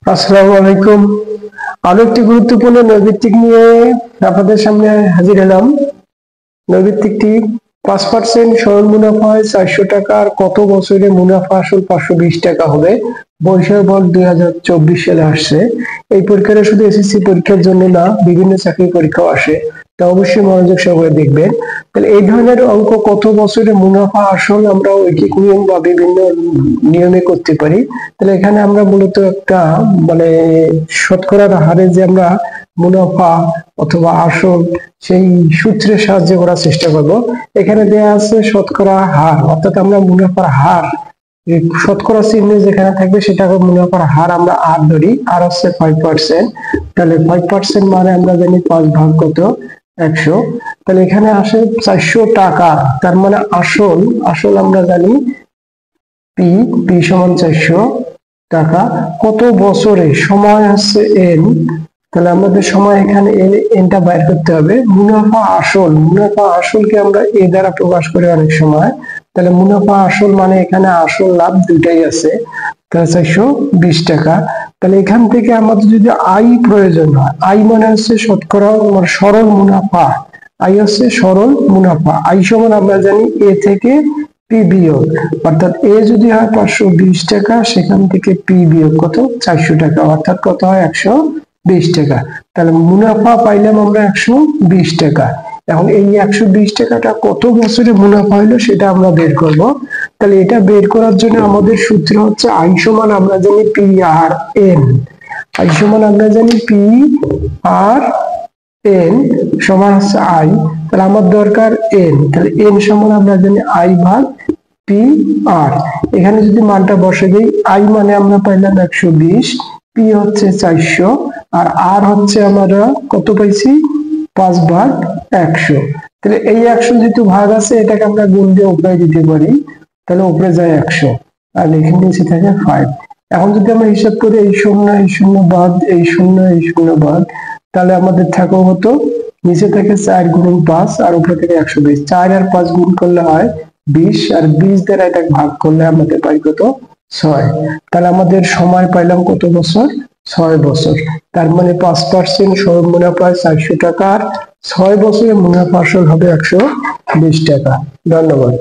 আসসালামু আলাইকুম। আরো একটি গুরুত্বপূর্ণ নৈর্ব্যক্তিক নিয়ে আপনাদের সামনে হাজির হলাম। নৈর্ব্যক্তিকটি 5% সরল মুনাফা হয় 400 টাকা, আর কত বছরে মুনাফা আসল 520 টাকা হবে। বৈষয়িক বল 2024 সালে আসছে। এই পরীক্ষাটা শুধু এসএসসি পরীক্ষার জন্য না, বিভিন্ন চাকরি পরীক্ষাও আসে, তা অবশ্যই মনোযোগ সহকারে দেখবেন। তাহলে এই ধরনের অঙ্ক কত বছরে মুনাফা আসল আমরা ঐকিক নিয়ম বা বিভিন্ন নিয়মে করতে পারি। তাহলে এখানে আমরা মূলত একটা মানে শতকরার হারে যে আমরা মুনাফা অথবা আসল সেই সূত্রের সাহায্যে করার চেষ্টা করব। এখানে দেয়া আছে শতকরা হার, অর্থাৎ আমরা মুনাফার হার শতকরা চিহ্ন যেখানে থাকবে সেটাকে মুনাফার হার আমরা আর ধরি, আর হচ্ছে 5%। তাহলে 5% মানে আমরা জানি 5 ভাগ কত 100। তাহলে এখানে আসে 400 টাকা, তার মানে আসল আসল আমরা জানি পি পি সমান 400 টাকা। কত বছরে, সময় হচ্ছে এন, তাহলে আমাদের সময় এখানে এনটা বাইর করতে হবে। মুনাফা আসলকে আমরা এ দ্বারা প্রকাশ করি অনেক সময়। তাহলে মুনাফা আসল মানে এখানে আসল লাভ দুইটাই আছে, তাহলে 420 টাকা। তাহলে এখান থেকে আমাদের যদি আই প্রয়োজন হয়, আই মানে হচ্ছে শতকরা মানে সরল মুনাফা, আই হচ্ছে সরল মুনাফা। আই সমান আমরা জানি এ থেকে পি বিয়োগ, অর্থাৎ এ যদি হয় 520 টাকা, সেখান থেকে পি বিয়োগ কত 400 টাকা, অর্থাৎ কত হয় 120 টাকা। তাহলে মুনাফা পাইলাম আমরা 120 টাকা। এখন এই 120 টাকাটা কত বছরে মুনাফা হলো সেটা আমরা বের করব। তাহলে এটা বের করার জন্য আমাদের সূত্র হচ্ছে আই সমান আমরা জানি পি আর এন। আই সমান আমরা জানি পি আর এন সমান হচ্ছে আই। তাহলে আমার দরকার এন, তাহলে এন সমান আমরা জানি আই ভাগ পি আর। এখানে যদি মানটা বসে দিই, আই মানে আমরা পাইলাম 120, পি হচ্ছে 400, আর হচ্ছে আমরা কত পাইছি 5 ভাগ 100। তাহলে এই 100 যেহেতু ভাগ আছে, এটাকে আমরা গুণ দিয়ে উপরে দিতে পারি, তাহলে উপরে যায় 100 আর এখানে নিচে থাকে 5। এখন যদি আমরা হিসাব করি এই শূন্য বাদ, এই শূন্য বাদ, তাহলে আমাদের থাকো হতো নিচে থেকে 4 গুণ 5 আর উপরে থেকে 120। 4 আর 5 গুণ করলে হয় 20, আর 20 দ্বারা এটা ভাগ করলে আমাদের পাই কত 6। তাহলে আমাদের সময় পাইলাম কত বছর 6 বছর। তার মানে 5% সরল মুনাফা 400 টাকা, আর 6 বছরে মুনাফা আসল হবে 120 টাকা। ধন্যবাদ।